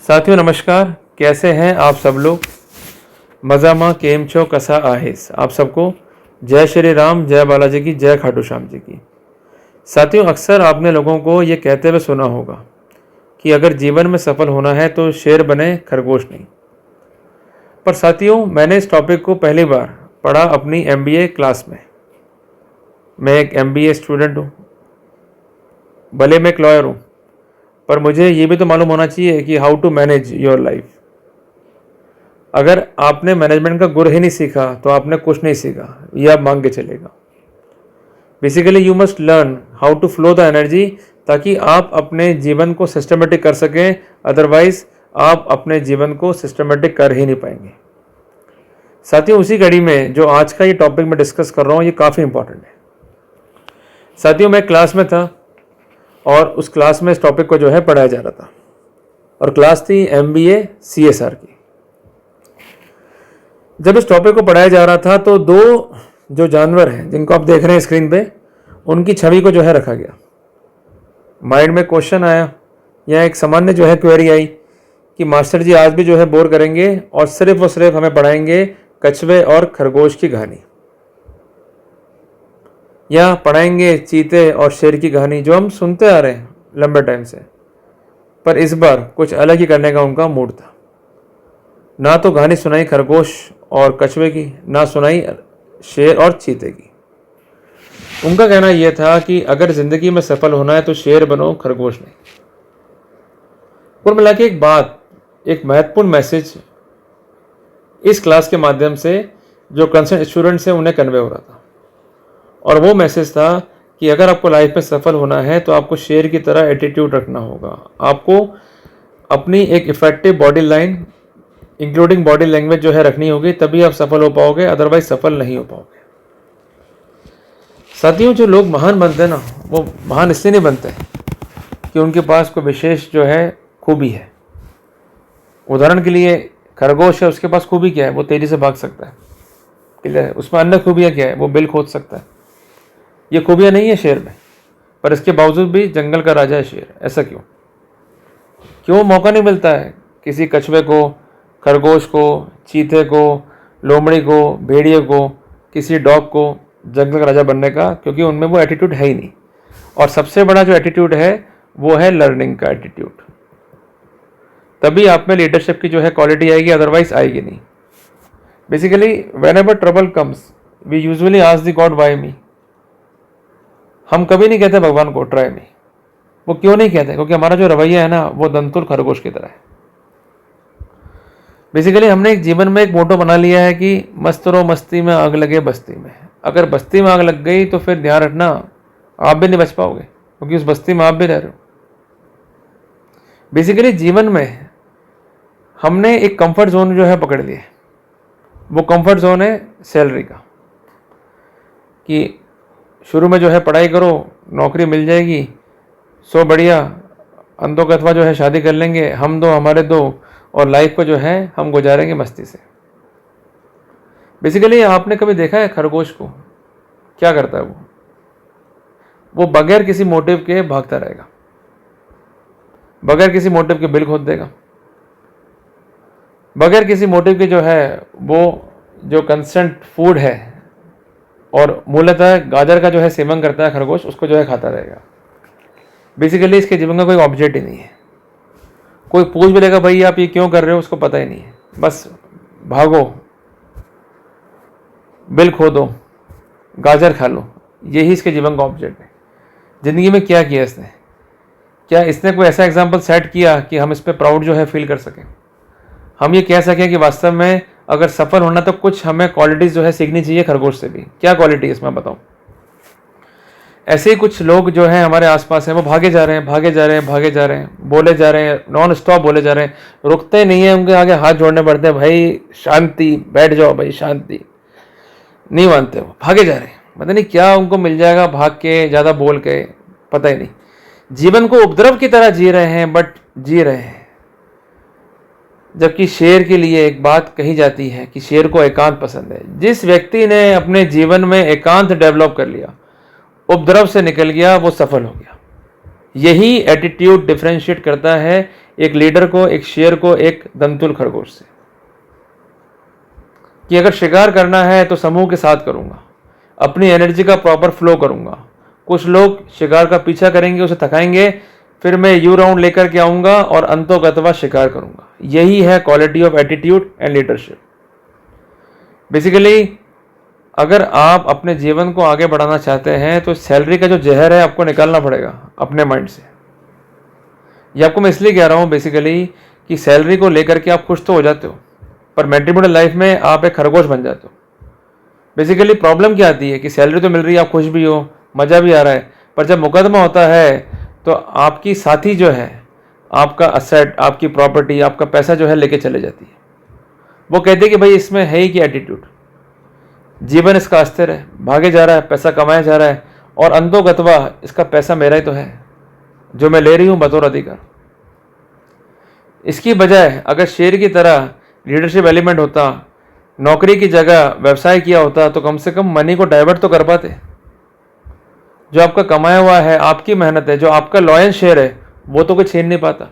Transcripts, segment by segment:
साथियों नमस्कार, कैसे हैं आप सब लोग। मज़ामा केम छो कसा आहेस। आप सबको जय श्री राम, जय बालाजी की, जय खाटू श्याम जी की। साथियों, अक्सर आपने लोगों को ये कहते हुए सुना होगा कि अगर जीवन में सफल होना है तो शेर बने, खरगोश नहीं। पर साथियों, मैंने इस टॉपिक को पहली बार पढ़ा अपनी MBA क्लास में। मैं एक MBA स्टूडेंट हूँ, भले मैं एक लॉयर हूँ, पर मुझे ये भी तो मालूम होना चाहिए कि how to manage your life. अगर आपने मैनेजमेंट का गुर ही नहीं सीखा तो आपने कुछ नहीं सीखा, ये आप मांग के चलेगा। Basically you must learn how to flow the energy, ताकि आप अपने जीवन को सिस्टमेटिक कर सकें। अदरवाइज आप अपने जीवन को सिस्टमेटिक कर ही नहीं पाएंगे। साथियों, उसी कड़ी में जो आज का ये टॉपिक मैं डिस्कस कर रहा हूँ, ये काफ़ी इंपॉर्टेंट है। साथियों, मैं क्लास में था और उस क्लास में इस टॉपिक को जो है पढ़ाया जा रहा था, और क्लास थी MBA CSR की। जब इस टॉपिक को पढ़ाया जा रहा था तो दो जो जानवर हैं जिनको आप देख रहे हैं स्क्रीन पे, उनकी छवि को जो है रखा गया। माइंड में क्वेश्चन आया या एक सामान्य जो है क्वेरी आई कि मास्टर जी आज भी जो है बोर करेंगे और सिर्फ हमें पढ़ाएंगे कछुए और खरगोश की कहानी, या पढ़ाएंगे चीते और शेर की कहानी जो हम सुनते आ रहे हैं लंबे टाइम से। पर इस बार कुछ अलग ही करने का उनका मूड था। ना तो कहानी सुनाई खरगोश और कछुए की, ना सुनाई शेर और चीते की। उनका कहना यह था कि अगर जिंदगी में सफल होना है तो शेर बनो, खरगोश नहीं। कुल मिला के एक बात, एक महत्वपूर्ण मैसेज इस क्लास के माध्यम से जो कंसर्न स्टूडेंट्स हैं उन्हें कन्वे हो रहा था, और वो मैसेज था कि अगर आपको लाइफ में सफल होना है तो आपको शेर की तरह एटीट्यूड रखना होगा। आपको अपनी एक effective body line including body language जो है रखनी होगी, तभी आप सफल हो पाओगे, अदरवाइज सफल नहीं हो पाओगे। साथियों, जो लोग महान बनते हैं ना, वो महान इसलिए नहीं बनते कि उनके पास कोई विशेष जो है खूबी है। उदाहरण के लिए खरगोश है, उसके पास खूबी क्या है? वो तेजी से भाग सकता है, क्लियर है। उसमें अन्य खूबियाँ क्या है? वो बिल खोद सकता है। ये खूबियाँ नहीं है शेर में, पर इसके बावजूद भी जंगल का राजा है शेर। ऐसा क्यों? क्यों मौका नहीं मिलता है किसी कछुए को, खरगोश को, चीते को, लोमड़ी को, भेड़िए को, किसी डॉग को जंगल का राजा बनने का? क्योंकि उनमें वो एटीट्यूड है ही नहीं। और सबसे बड़ा जो एटीट्यूड है वो है लर्निंग का एटीट्यूड। तभी आप में लीडरशिप की जो है क्वालिटी आएगी, अदरवाइज आएगी नहीं। Basically whenever trouble comes we usually ask the God why me. हम कभी नहीं कहते भगवान को ट्राई मी। वो क्यों नहीं कहते? क्योंकि हमारा जो रवैया है ना, वो दंतुल खरगोश की तरह है। बेसिकली हमने एक जीवन में एक मोटो बना लिया है कि मस्त रहो मस्ती में, आग लगे बस्ती में। अगर बस्ती में आग लग गई तो फिर ध्यान रखना आप भी नहीं बच पाओगे, क्योंकि उस बस्ती में आप भी रह रहे हो। बेसिकली जीवन में हमने एक कंफर्ट जोन जो है पकड़ लिया। वो कंफर्ट जोन है सैलरी का, कि शुरू में जो है पढ़ाई करो, नौकरी मिल जाएगी, सो बढ़िया, अंधों के अथवा जो है शादी कर लेंगे, हम दो हमारे दो, और लाइफ को जो है हम गुजारेंगे मस्ती से। बेसिकली आपने कभी देखा है खरगोश को क्या करता है? वो बगैर किसी मोटिव के भागता रहेगा, बगैर किसी मोटिव के बिल खोद देगा, बगैर किसी मोटिव के जो है वो जो कंस्टेंट फूड है, और मूलतः गाजर का जो है सेवन करता है खरगोश, उसको जो है खाता रहेगा। बेसिकली इसके जीवन का कोई ऑब्जेक्ट ही नहीं है। कोई पूछ भी लेगा भाई आप ये क्यों कर रहे हो, उसको पता ही नहीं है। बस भागो, बिल खोदो, गाजर खा लो, यही इसके जीवन का ऑब्जेक्ट है। ज़िंदगी में क्या किया इसने? क्या इसने कोई ऐसा एग्जाम्पल सेट किया कि हम इस पर प्राउड जो है फील कर सकें? हम ये कह सकें कि वास्तव में अगर सफल होना तो कुछ हमें क्वालिटीज़ जो है सीखनी चाहिए खरगोश से भी। क्या क्वालिटी है इसमें बताओ? ऐसे ही कुछ लोग जो हैं हमारे आसपास हैं, वो भागे जा रहे हैं, भागे जा रहे हैं, भागे जा रहे हैं, बोले जा रहे हैं, नॉन स्टॉप बोले जा रहे हैं, रुकते नहीं हैं। उनके आगे हाथ जोड़ने पड़ते हैं, भाई शांति, बैठ जाओ भाई, शांति। नहीं मानते, वो भागे जा रहे हैं। पता नहीं क्या उनको मिल जाएगा भाग के, ज़्यादा बोल के, पता ही नहीं। जीवन को उपद्रव की तरह जी रहे हैं, बट जी रहे हैं। जबकि शेर के लिए एक बात कही जाती है कि शेर को एकांत पसंद है। जिस व्यक्ति ने अपने जीवन में एकांत डेवलप कर लिया, उपद्रव से निकल गया, वो सफल हो गया। यही एटीट्यूड डिफरेंशिएट करता है एक लीडर को, एक शेर को, एक दंतुल खरगोश से, कि अगर शिकार करना है तो समूह के साथ करूँगा, अपनी एनर्जी का प्रॉपर फ्लो करूँगा। कुछ लोग शिकार का पीछा करेंगे, उसे थकाएंगे, फिर मैं यू राउंड लेकर के आऊँगा और अंतोगतवा शिकार करूँगा। यही है quality of attitude and leadership. Basically अगर आप अपने जीवन को आगे बढ़ाना चाहते हैं तो सैलरी का जो जहर है आपको निकालना पड़ेगा अपने माइंड से। ये आपको मैं इसलिए कह रहा हूँ बेसिकली कि सैलरी को लेकर के आप खुश तो हो जाते हो, पर मैट्रिमोनियल लाइफ में आप एक खरगोश बन जाते हो। बेसिकली प्रॉब्लम क्या आती है कि सैलरी तो मिल रही है, आप खुश भी हो, मज़ा भी आ रहा है, पर जब मुकदमा होता है तो आपकी साथी जो है, आपका असेट, आपकी प्रॉपर्टी, आपका पैसा जो है लेके चले जाती है। वो कहते हैं कि भाई इसमें है ही कि एटीट्यूड, जीवन इसका अस्थिर है, भागे जा रहा है, पैसा कमाया जा रहा है और अंतोगतवा इसका पैसा मेरा ही तो है जो मैं ले रही हूँ बतौर अधिकार। इसकी बजाय अगर शेर की तरह लीडरशिप एलिमेंट होता, नौकरी की जगह व्यवसाय किया होता, तो कम से कम मनी को डाइवर्ट तो कर पाते। जो आपका कमाया हुआ है, आपकी मेहनत है, जो आपका लॉयन शेयर है, वो तो कोई छीन नहीं पाता।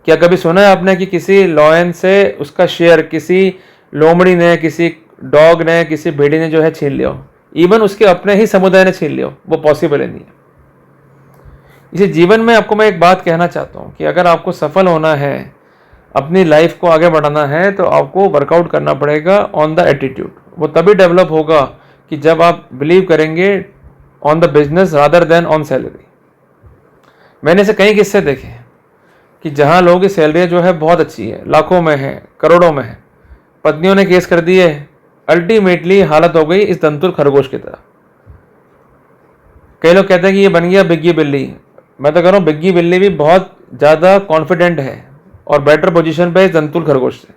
क्या कभी सुना है आपने कि किसी लॉयन से उसका शेयर किसी लोमड़ी ने, किसी डॉग ने, किसी भेड़ी ने जो है छीन लिया हो? इवन उसके अपने ही समुदाय ने छीन लिया हो, वो पॉसिबल ही नहीं है। इसी जीवन में आपको मैं एक बात कहना चाहता हूँ कि अगर आपको सफल होना है, अपनी लाइफ को आगे बढ़ाना है, तो आपको वर्कआउट करना पड़ेगा ऑन द एटीट्यूड। वो तभी डेवलप होगा कि जब आप बिलीव करेंगे on the business rather than on salary. मैंने ऐसे कई किस्से देखे कि जहाँ लोगों की सैलरी जो है बहुत अच्छी है, लाखों में है, करोड़ों में है, पत्नियों ने केस कर दिए, अल्टीमेटली हालत हो गई इस दंतुल खरगोश की तरह। कई लोग कहते हैं कि ये बन गया बिग्गी बिल्ली। मैं तो कह रहा हूँ बिग्गी बिल्ली भी बहुत ज़्यादा कॉन्फिडेंट है और बेटर पोजीशन पे इस दंतुल खरगोश से।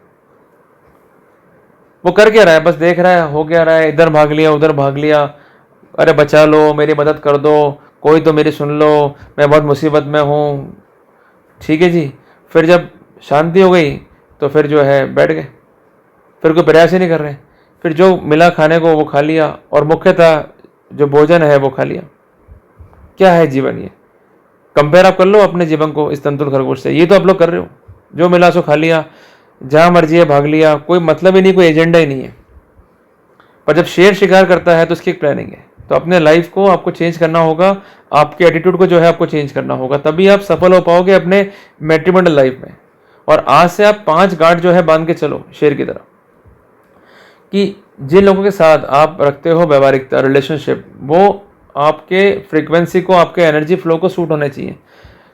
वो कर क्या रहा है, बस देख रहा है, हो क्या रहा है, इधर भाग लिया, उधर भाग लिया, अरे बचा लो, मेरी मदद कर दो, कोई तो मेरी सुन लो, मैं बहुत मुसीबत में हूँ। ठीक है जी। फिर जब शांति हो गई तो फिर जो है बैठ गए, फिर कोई प्रयास ही नहीं कर रहे, फिर जो मिला खाने को वो खा लिया और मुख्यतः जो भोजन है वो खा लिया। क्या है जीवन ये? कंपेयर आप कर लो अपने जीवन को इस दंतुल खरगोश से। ये तो आप लोग कर रहे हो, जो मिला सो खा लिया, जहाँ मर्जी है भाग लिया, कोई मतलब ही नहीं, कोई एजेंडा ही नहीं है। पर जब शेर शिकार करता है तो उसकी एक प्लानिंग है। तो अपने लाइफ को आपको चेंज करना होगा, आपके एटीट्यूड को जो है आपको चेंज करना होगा, तभी आप सफल हो पाओगे अपने मैट्रिमोनियल लाइफ में। और आज से आप 5 गार्ड जो है बांध के चलो शेर की तरह, कि जिन लोगों के साथ आप रखते हो व्यवहारिकता, रिलेशनशिप, वो आपके फ्रीक्वेंसी को, आपके एनर्जी फ्लो को सूट होने चाहिए।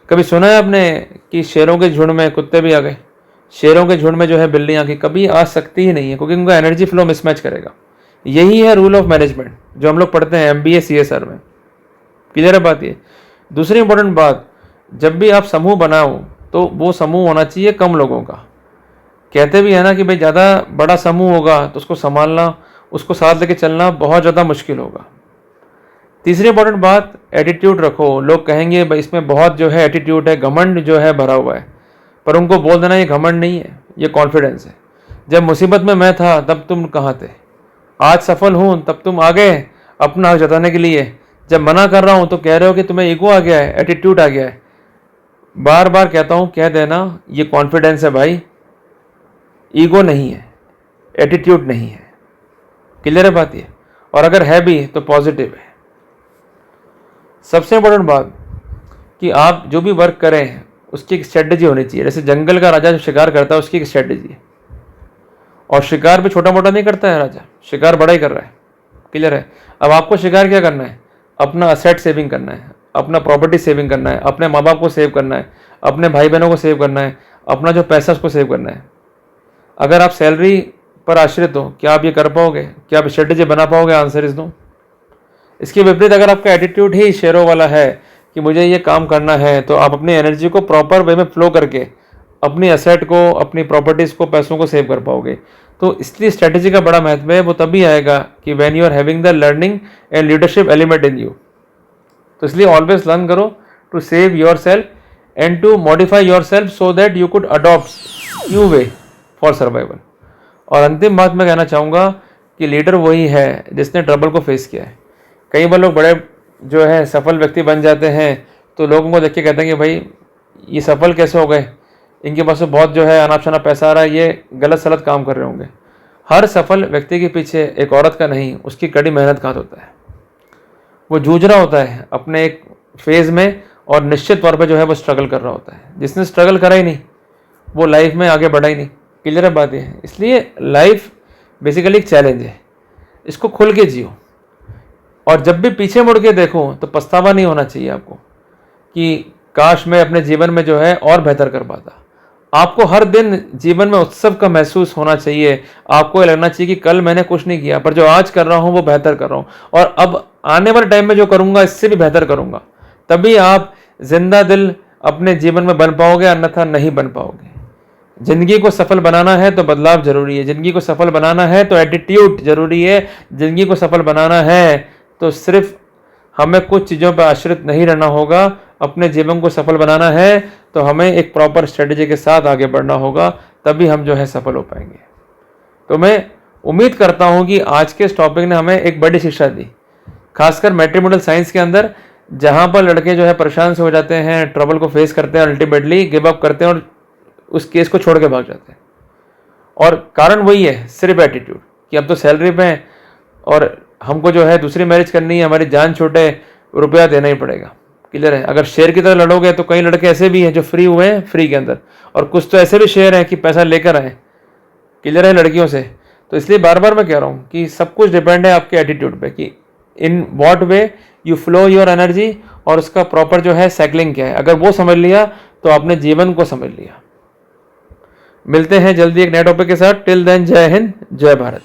कभी सुना है आपने कि शेरों के झुंड में कुत्ते भी आ गए, शेरों के झुंड में जो है बिल्लियाँ आ गई? कभी आ सकती ही नहीं है, क्योंकि उनका एनर्जी फ्लो मिसमैच करेगा। यही है रूल ऑफ मैनेजमेंट जो हम लोग पढ़ते हैं MBA CSR में। क्लियर है बात ये? दूसरी इंपॉर्टेंट बात, जब भी आप समूह बनाओ तो वो समूह होना चाहिए कम लोगों का। कहते भी है ना कि भाई ज़्यादा बड़ा समूह होगा तो उसको संभालना, उसको साथ लेके चलना बहुत ज़्यादा मुश्किल होगा। तीसरी इंपॉर्टेंट बात, एटीट्यूड रखो। लोग कहेंगे भाई इसमें बहुत जो है एटीट्यूड है, घमंड जो है भरा हुआ है, पर उनको बोल देना ये घमंड नहीं है, ये कॉन्फिडेंस है। जब मुसीबत में मैं था तब तुम कहाँ थे? आज सफल हूँ तब तुम आ गए अपना हक जताने के लिए। जब मना कर रहा हूँ तो कह रहे हो कि तुम्हें ईगो आ गया है, एटीट्यूड आ गया है। बार बार कहता हूँ, कह देना ये कॉन्फिडेंस है भाई, ईगो नहीं है, एटीट्यूड नहीं है। क्लियर है बात ये? और अगर है भी तो पॉजिटिव है। सबसे इंपॉर्टेंट बात कि आप जो भी वर्क करें उसकी एक स्ट्रेटजी होनी चाहिए। जैसे जंगल का राजा जो शिकार करता है उसकी एक स्ट्रेटजी है, और शिकार भी छोटा मोटा नहीं करता है राजा, शिकार बड़ा ही कर रहा है। क्लियर है? अब आपको शिकार क्या करना है? अपना असेट सेविंग करना है, अपना प्रॉपर्टी सेविंग करना है, अपने माँ बाप को सेव करना है, अपने भाई बहनों को सेव करना है, अपना जो पैसा उसको सेव करना है। अगर आप सैलरी पर आश्रित हो, क्या आप ये कर पाओगे? क्या आप स्ट्रेटजी बना पाओगे? Answer is no. इसके विपरीत अगर आपका एटीट्यूड ही शेरों वाला है कि मुझे ये काम करना है, तो आप अपनी एनर्जी को प्रॉपर वे में फ्लो करके अपनी असेट को, अपनी प्रॉपर्टीज़ को, पैसों को सेव कर पाओगे। तो इसलिए स्ट्रेटजी का बड़ा महत्व है। वो तभी आएगा कि when you are having the learning and leadership element in you. तो इसलिए ऑलवेज लर्न करो to save yourself and to modify yourself so that you could adopt new way for survival. और अंतिम बात मैं कहना चाहूँगा कि लीडर वही है जिसने ट्रबल को फेस किया है। कई बार लोग बड़े जो है सफल व्यक्ति बन जाते हैं तो लोगों को देख के कहते हैं कि भाई ये सफल कैसे हो गए, इनके पास तो बहुत जो है अनाप शनाप पैसा आ रहा है, ये गलत सलत काम कर रहे होंगे। हर सफल व्यक्ति के पीछे एक औरत का नहीं, उसकी कड़ी मेहनत का हाथ होता है। वो जूझ रहा होता है अपने एक फेज़ में और निश्चित तौर पे जो है वो स्ट्रगल कर रहा होता है। जिसने स्ट्रगल करा ही नहीं वो लाइफ में आगे बढ़ा ही नहीं। क्लियर है बात ये है। इसलिए लाइफ बेसिकली एक चैलेंज है, इसको खुल के जियो। और जब भी पीछे मुड़ के देखो तो पछतावा नहीं होना चाहिए आपको कि काश मैं अपने जीवन में जो है और बेहतर कर पाता। आपको हर दिन जीवन में उत्सव का महसूस होना चाहिए। आपको ये लगना चाहिए कि कल मैंने कुछ नहीं किया, पर जो आज कर रहा हूँ वो बेहतर कर रहा हूँ, और अब आने वाले टाइम में जो करूँगा इससे भी बेहतर करूँगा। तभी आप जिंदा दिल अपने जीवन में बन पाओगे, अन्यथा नहीं बन पाओगे। जिंदगी को सफल बनाना है तो बदलाव जरूरी है। जिंदगी को सफल बनाना है तो एटीट्यूड जरूरी है। जिंदगी को सफल बनाना है तो सिर्फ हमें कुछ चीज़ों पर आश्रित नहीं रहना होगा। अपने जीवन को सफल बनाना है तो हमें एक प्रॉपर स्ट्रेटजी के साथ आगे बढ़ना होगा, तभी हम जो है सफल हो पाएंगे। तो मैं उम्मीद करता हूँ कि आज के इस टॉपिक ने हमें एक बड़ी शिक्षा दी, खासकर मैट्रिमोनियल साइंस के अंदर, जहाँ पर लड़के जो है परेशान से हो जाते हैं, ट्रबल को फेस करते हैं, अल्टीमेटली गिव अप करते हैं और उस केस को छोड़ के भाग जाते हैं। और कारण वही है, सिर्फ एटीट्यूड कि अब तो सैलरी पे हैं और हमको जो है दूसरी मैरिज करनी है, हमारी जान छोटे, रुपया देना ही पड़ेगा। क्लियर है। अगर शेयर की तरह लड़ोगे तो कई लड़के ऐसे भी हैं जो फ्री हुए हैं फ्री के अंदर, और कुछ तो ऐसे भी शेयर हैं कि पैसा लेकर आए। क्लियर है लड़कियों से। तो इसलिए बार बार मैं कह रहा हूँ कि सब कुछ डिपेंड है आपके एटीट्यूड पे कि in what way you flow your energy, और उसका प्रॉपर जो है साइकिलिंग क्या है। अगर वो समझ लिया तो आपने जीवन को समझ लिया। मिलते हैं जल्दी एक नए टॉपिक के साथ। टिल देन जय हिंद, जय भारत।